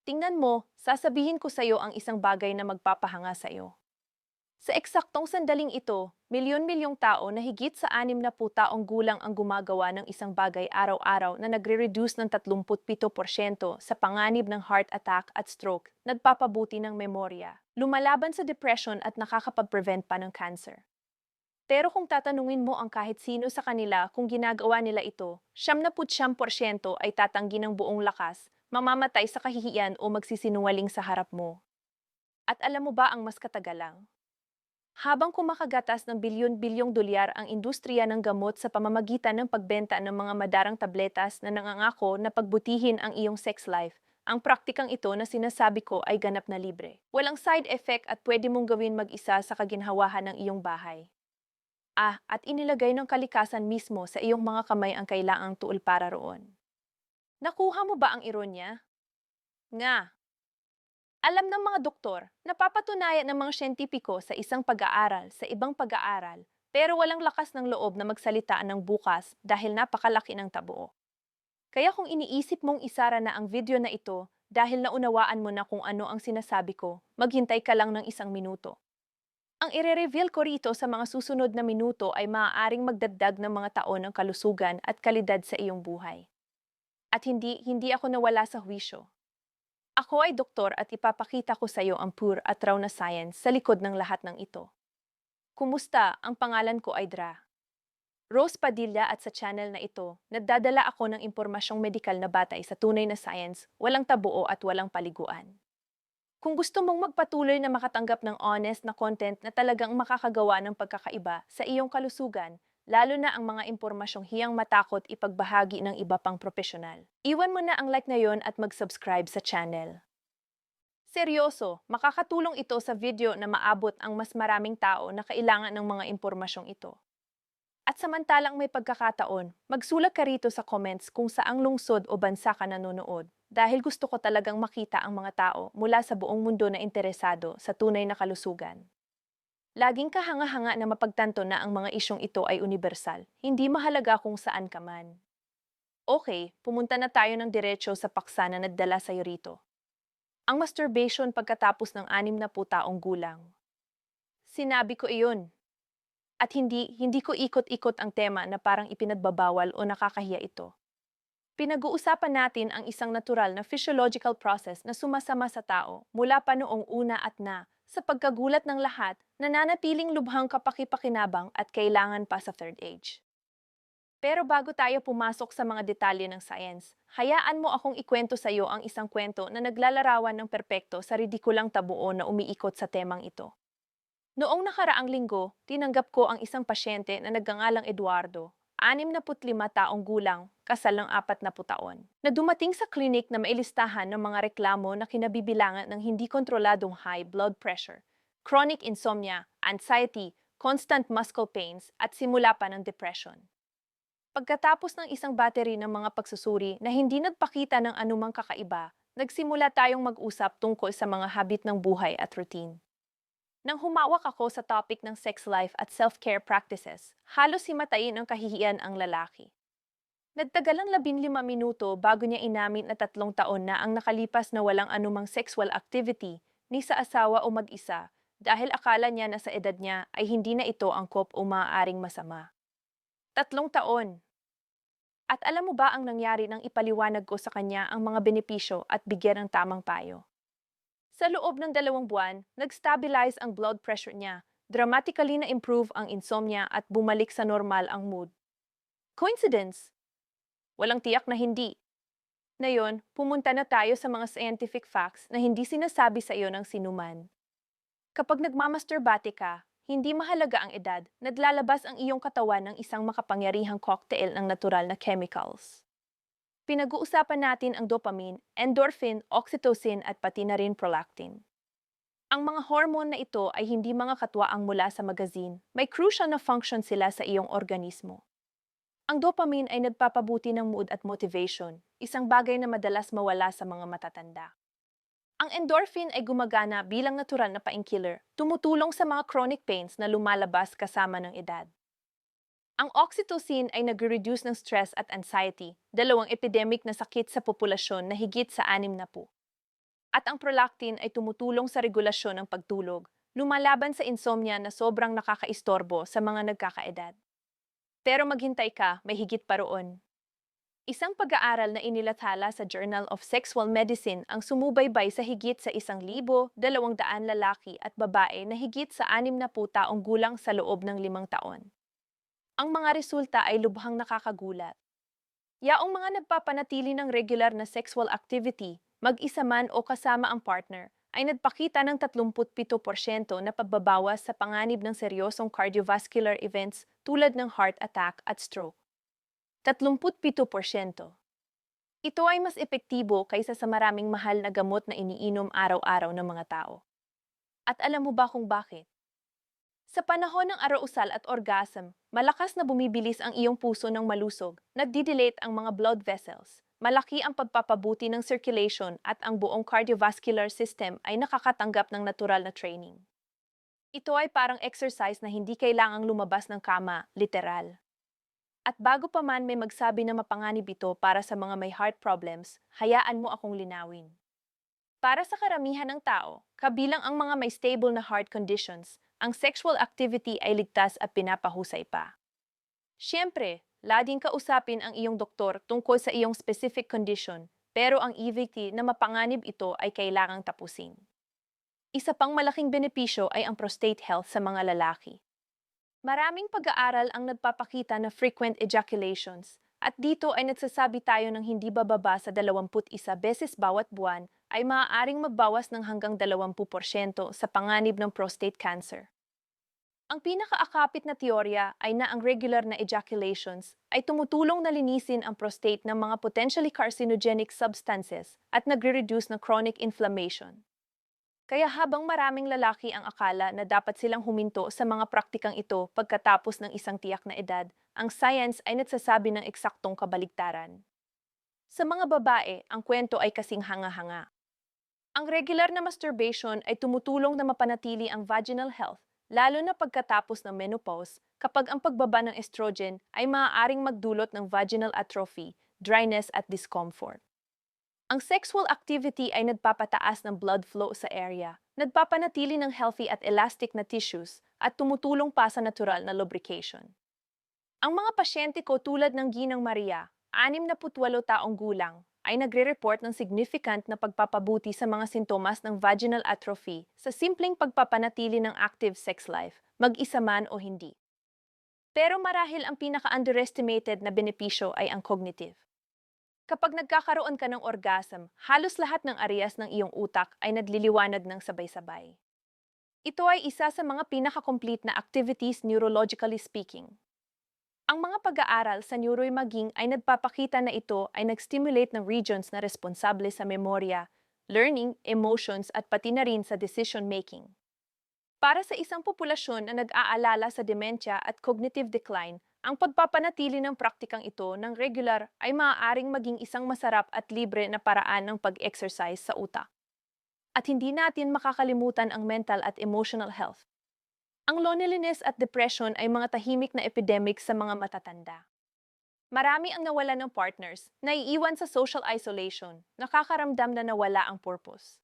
Tingnan mo, sasabihin ko sa iyo ang isang bagay na magpapahanga sa iyo. Sa eksaktong sandaling ito, milyon-milyong tao na higit sa 60 taong gulang ang gumagawa ng isang bagay araw-araw na nagre-reduce ng 37% sa panganib ng heart attack at stroke, nagpapabuti ng memorya, lumalaban sa depression at nakakapag-prevent pa ng cancer. Pero kung tatanungin mo ang kahit sino sa kanila kung ginagawa nila ito, 99% ay tatanggi ng buong lakas, mamamatay sa kahihiyan o magsisinungaling sa harap mo. At alam mo ba ang mas katagalang? Habang kumakagatas ng bilyon-bilyong dolyar ang industriya ng gamot sa pamamagitan ng pagbenta ng mga madarang tabletas na nangangako na pagbutihin ang iyong sex life, ang praktikang ito na sinasabi ko ay ganap na libre. Walang side effect at pwede mong gawin mag-isa sa kaginhawahan ng iyong bahay. At inilagay ng kalikasan mismo sa iyong mga kamay ang kailangang tuol para roon. Nakuha mo ba ang ironya? Nga, alam ng mga doktor, napapatunayan ng mga siyentipiko sa isang pag-aaral, sa ibang pag-aaral, pero walang lakas ng loob na magsalita ng bukas dahil napakalaki ng tabuo. Kaya kung iniisip mong isara na ang video na ito dahil naunawaan mo na kung ano ang sinasabi ko, maghintay ka lang ng 1 minuto. Ang ire-reveal ko rito sa mga susunod na minuto ay maaaring magdagdag ng mga taon ng kalusugan at kalidad sa iyong buhay. At hindi ako nawala sa hwisyo. Ako ay doktor at ipapakita ko sa iyo ang pure at raw na science sa likod ng lahat ng ito. Kumusta? Ang pangalan ko ay Dra. Rose Padilla at sa channel na ito, nagdadala ako ng impormasyong medikal na batay sa tunay na science, walang tabuo at walang paliguan. Kung gusto mong magpatuloy na makatanggap ng honest na content na talagang makakagawa ng pagkakaiba sa iyong kalusugan, lalo na ang mga impormasyong hiyang matakot ipagbahagi ng iba pang profesional, iwan mo na ang like ngayon at mag-subscribe sa channel. Seryoso, makakatulong ito sa video na maabot ang mas maraming tao na kailangan ng mga impormasyong ito. At samantalang may pagkakataon, magsulat ka rito sa comments kung saang lungsod o bansa ka nanonood dahil gusto ko talagang makita ang mga tao mula sa buong mundo na interesado sa tunay na kalusugan. Laging kahanga-hanga na mapagtanto na ang mga isyong ito ay universal, hindi mahalaga kung saan ka man. Okay, pumunta na tayo ng diretso sa paksa na nagdala sa'yo rito. Ang masturbation pagkatapos ng 60 taong gulang. Sinabi ko iyon. At hindi ko ikot-ikot ang tema na parang ipinagbabawal o nakakahiya ito. Pinag-uusapan natin ang isang natural na physiological process na sumasama sa tao mula pa noong una at sa pagkagulat ng lahat, nananatiling lubhang kapaki-pakinabang at kailangan pa sa third age. Pero bago tayo pumasok sa mga detalye ng science, hayaan mo akong ikwento sa iyo ang isang kwento na naglalarawan ng perpekto sa ridikulang tabuo na umiikot sa temang ito. Noong nakaraang linggo, tinanggap ko ang isang pasyente na nagngangalang Eduardo, 65 taong gulang, kasal ng 40 taon, na dumating sa klinik na mailistahan ng mga reklamo na kinabibilangan ng hindi kontroladong high blood pressure, chronic insomnia, anxiety, constant muscle pains at simula pa ng depression. Pagkatapos ng isang battery ng mga pagsusuri na hindi nagpakita ng anumang kakaiba, nagsimula tayong mag-usap tungkol sa mga habit ng buhay at routine. Nang humawak ako sa topic ng sex life at self-care practices, halos himatayin ang kahihiyan ang lalaki. Nagtagal ang 15 minuto bago niya inamin na 3 taon na ang nakalipas na walang anumang sexual activity, ni sa asawa o mag-isa, dahil akala niya na sa edad niya ay hindi na ito angkop o maaaring masama. 3 taon. At alam mo ba ang nangyari nang ipaliwanag ko sa kanya ang mga benepisyo at bigyan ng tamang payo? Sa loob ng 2 buwan, nag-stabilize ang blood pressure niya, dramatically na-improve ang insomnia at bumalik sa normal ang mood. Coincidence? Walang tiyak na hindi. Ngayon, pumunta na tayo sa mga scientific facts na hindi sinasabi sa iyo ng sinuman. Kapag nagmamasturbate ka, hindi mahalaga ang edad, naglalabas ang iyong katawan ng isang makapangyarihang cocktail ng natural na chemicals. Pinag-uusapan natin ang dopamine, endorphin, oxytocin at pati na rin prolactin. Ang mga hormone na ito ay hindi mga katwaang mula sa magazine. May crucial na function sila sa iyong organismo. Ang dopamine ay nagpapabuti ng mood at motivation, isang bagay na madalas mawala sa mga matatanda. Ang endorphin ay gumagana bilang natural na painkiller, tumutulong sa mga chronic pains na lumalabas kasama ng edad. Ang oxytocin ay nag-reduce ng stress at anxiety, dalawang epidemic na sakit sa populasyon na higit sa 60. At ang prolactin ay tumutulong sa regulasyon ng pagtulog, lumalaban sa insomnia na sobrang nakakaistorbo sa mga nagkakaedad. Pero maghintay ka, may higit pa roon. Isang pag-aaral na inilathala sa Journal of Sexual Medicine ang sumubaybay sa higit sa 1,200 lalaki at babae na higit sa 60 taong gulang sa loob ng 5 taon. Ang mga resulta ay lubhang nakakagulat. Yaong mga nagpapanatili ng regular na sexual activity, mag-isa man o kasama ang partner, ay nagpakita ng 37% na pagbabawas sa panganib ng seryosong cardiovascular events tulad ng heart attack at stroke. 37%. Ito ay mas epektibo kaysa sa maraming mahal na gamot na iniinom araw-araw ng mga tao. At alam mo ba kung bakit? Sa panahon ng arousal at orgasm, malakas na bumibilis ang iyong puso ng malusog, nagdidilate ang mga blood vessels, malaki ang pagpapabuti ng circulation at ang buong cardiovascular system ay nakakatanggap ng natural na training. Ito ay parang exercise na hindi kailangang lumabas ng kama, literal. At bago pa man may magsabi na mapanganib ito para sa mga may heart problems, hayaan mo akong linawin. Para sa karamihan ng tao, kabilang ang mga may stable na heart conditions, ang sexual activity ay ligtas at pinapahusay pa. Siyempre, lading kausapin ang iyong doktor tungkol sa iyong specific condition, pero ang EVT na mapanganib ito ay kailangang tapusin. Isa pang malaking benepisyo ay ang prostate health sa mga lalaki. Maraming pag-aaral ang nagpapakita na frequent ejaculations, at dito ay nagsasabi tayo ng hindi bababa sa 21 beses bawat buwan ay maaaring magbawas ng hanggang 20% sa panganib ng prostate cancer. Ang pinakaakapit na teorya ay na ang regular na ejaculations ay tumutulong na linisin ang prostate ng mga potentially carcinogenic substances at nagre-reduce ng chronic inflammation. Kaya habang maraming lalaki ang akala na dapat silang huminto sa mga praktikang ito pagkatapos ng isang tiyak na edad, ang science ay nagsasabi ng eksaktong kabaligtaran. Sa mga babae, ang kwento ay kasing hanga-hanga. Ang regular na masturbation ay tumutulong na mapanatili ang vaginal health, lalo na pagkatapos ng menopause, kapag ang pagbaba ng estrogen ay maaaring magdulot ng vaginal atrophy, dryness at discomfort. Ang sexual activity ay nagpapataas ng blood flow sa area, nagpapanatili ng healthy at elastic na tissues, at tumutulong pa sa natural na lubrication. Ang mga pasyente ko tulad ng Ginang Maria, 68 taong gulang, ay nagre-report ng significant na pagpapabuti sa mga sintomas ng vaginal atrophy sa simpleng pagpapanatili ng active sex life, mag-isa man o hindi. Pero marahil ang pinaka-underestimated na benepisyo ay ang cognitive. Kapag nagkakaroon ka ng orgasm, halos lahat ng areas ng iyong utak ay nagliliwanag ng sabay-sabay. Ito ay isa sa mga pinaka-complete na activities neurologically speaking. Ang mga pag-aaral sa neuroimaging ay nagpapakita na ito ay nag-stimulate ng regions na responsable sa memorya, learning, emotions at pati na rin sa decision-making. Para sa isang populasyon na nag-aalala sa dementia at cognitive decline, ang pagpapanatili ng praktikang ito ng regular ay maaaring maging isang masarap at libre na paraan ng pag-exercise sa utak. At hindi natin makakalimutan ang mental at emotional health. Ang loneliness at depression ay mga tahimik na epidemic sa mga matatanda. Marami ang nawalan ng partners, naiiwan sa social isolation, nakakaramdam na nawala ang purpose.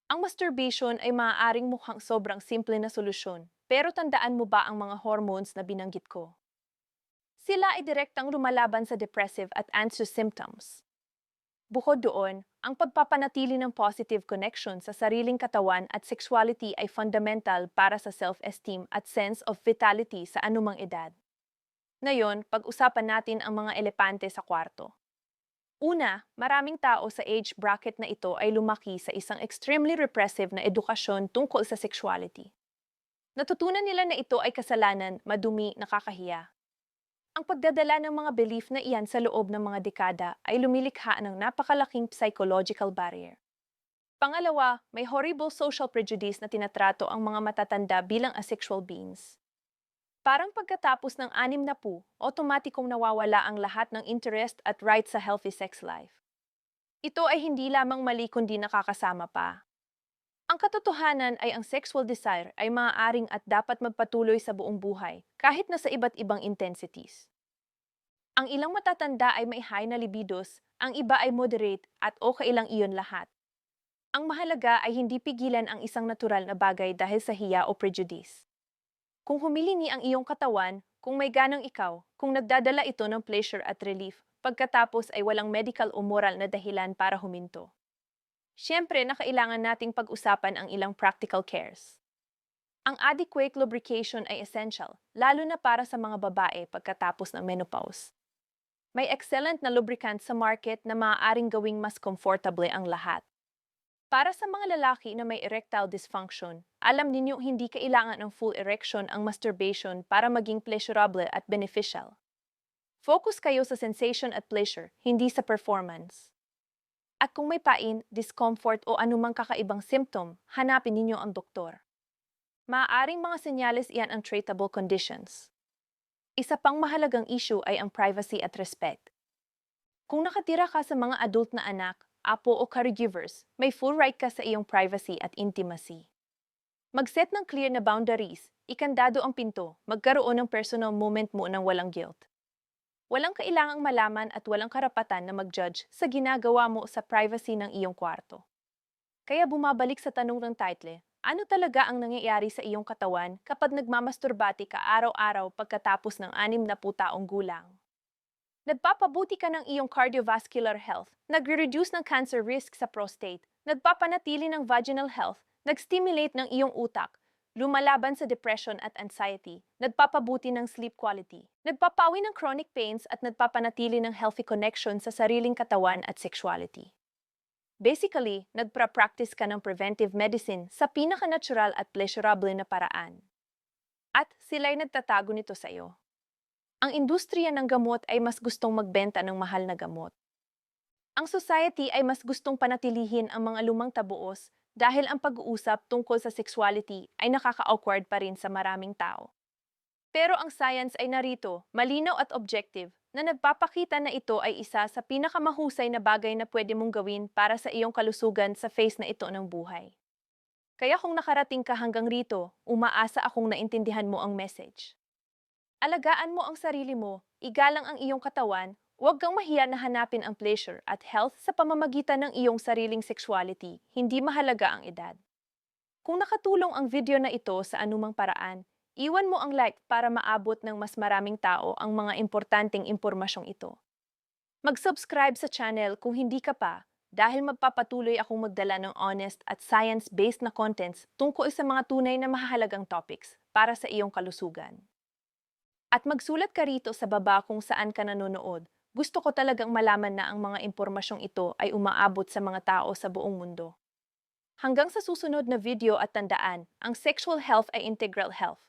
Ang masturbation ay maaaring mukhang sobrang simple na solusyon, pero tandaan mo ba ang mga hormones na binanggit ko? Sila ay direktang lumalaban sa depressive at anxious symptoms. Bukod doon, ang pagpapanatili ng positive connection sa sariling katawan at sexuality ay fundamental para sa self-esteem at sense of vitality sa anumang edad. Ngayon, pag-usapan natin ang mga elepante sa kwarto. Una, maraming tao sa age bracket na ito ay lumaki sa isang extremely repressive na edukasyon tungkol sa sexuality. Natutunan nila na ito ay kasalanan, madumi, nakakahiya. Ang pagdadala ng mga belief na iyan sa loob ng mga dekada ay lumilikha ng napakalaking psychological barrier. Pangalawa, may horrible social prejudice na tinatrato ang mga matatanda bilang asexual beings. Parang pagkatapos ng 60, otomatikong nawawala ang lahat ng interest at right sa healthy sex life. Ito ay hindi lamang mali kundi nakakasama pa. Ang katotohanan ay ang sexual desire ay maaaring at dapat magpatuloy sa buong buhay, kahit na sa iba't ibang intensities. Ang ilang matatanda ay may high na libidos, ang iba ay moderate at okay lang iyon lahat. Ang mahalaga ay hindi pigilan ang isang natural na bagay dahil sa hiya o prejudice. Kung humilingi ang iyong katawan, kung may ganang ikaw, kung nagdadala ito ng pleasure at relief, pagkatapos ay walang medical o moral na dahilan para huminto. Siyempre na kailangan nating pag-usapan ang ilang practical cares. Ang adequate lubrication ay essential, lalo na para sa mga babae pagkatapos ng menopause. May excellent na lubricant sa market na maaaring gawing mas comfortable ang lahat. Para sa mga lalaki na may erectile dysfunction, alam ninyo hindi kailangan ng full erection ang masturbation para maging pleasurable at beneficial. Focus kayo sa sensation at pleasure, hindi sa performance. At kung may pain, discomfort o anumang kakaibang symptom, hanapin ninyo ang doktor. Maaaring mga senyales iyan ang treatable conditions. Isa pang mahalagang issue ay ang privacy at respect. Kung nakatira ka sa mga adult na anak, apo o caregivers, may full right ka sa iyong privacy at intimacy. Mag-set ng clear na boundaries, ikandado ang pinto, magkaroon ng personal moment mo ng walang guilt. Walang kailangang malaman at walang karapatan na mag-judge sa ginagawa mo sa privacy ng iyong kwarto. Kaya bumabalik sa tanong ng title, ano talaga ang nangyayari sa iyong katawan kapag nagmamasturbati ka araw-araw pagkatapos ng 60 taong gulang? Nagpapabuti ka ng iyong cardiovascular health, nagre-reduce ng cancer risk sa prostate, nagpapanatili ng vaginal health, nag-stimulate ng iyong utak, lumalaban sa depression at anxiety, nagpapabuti ng sleep quality, nagpapawi ng chronic pains at nagpapanatili ng healthy connection sa sariling katawan at sexuality. Basically, nagpa-practice ka ng preventive medicine sa pinaka-natural at pleasurable na paraan. At sila'y nagtatago nito sa iyo. Ang industriya ng gamot ay mas gustong magbenta ng mahal na gamot. Ang society ay mas gustong panatilihin ang mga lumang tabuos dahil ang pag-uusap tungkol sa sexuality ay nakaka-awkward pa rin sa maraming tao. Pero ang science ay narito, malinaw at objective, na nagpapakita na ito ay isa sa pinakamahusay na bagay na pwede mong gawin para sa iyong kalusugan sa phase na ito ng buhay. Kaya kung nakarating ka hanggang rito, umaasa akong naintindihan mo ang message. Alagaan mo ang sarili mo, igalang ang iyong katawan, huwag kang mahiya na hanapin ang pleasure at health sa pamamagitan ng iyong sariling sexuality, hindi mahalaga ang edad. Kung nakatulong ang video na ito sa anumang paraan, iwan mo ang like para maabot ng mas maraming tao ang mga importanteng impormasyong ito. Mag-subscribe sa channel kung hindi ka pa, dahil magpapatuloy akong magdala ng honest at science-based na contents tungkol sa mga tunay na mahalagang topics para sa iyong kalusugan. At magsulat ka rito sa baba kung saan ka nanonood. Gusto ko talagang malaman na ang mga impormasyong ito ay umaabot sa mga tao sa buong mundo. Hanggang sa susunod na video at tandaan, ang sexual health ay integral health.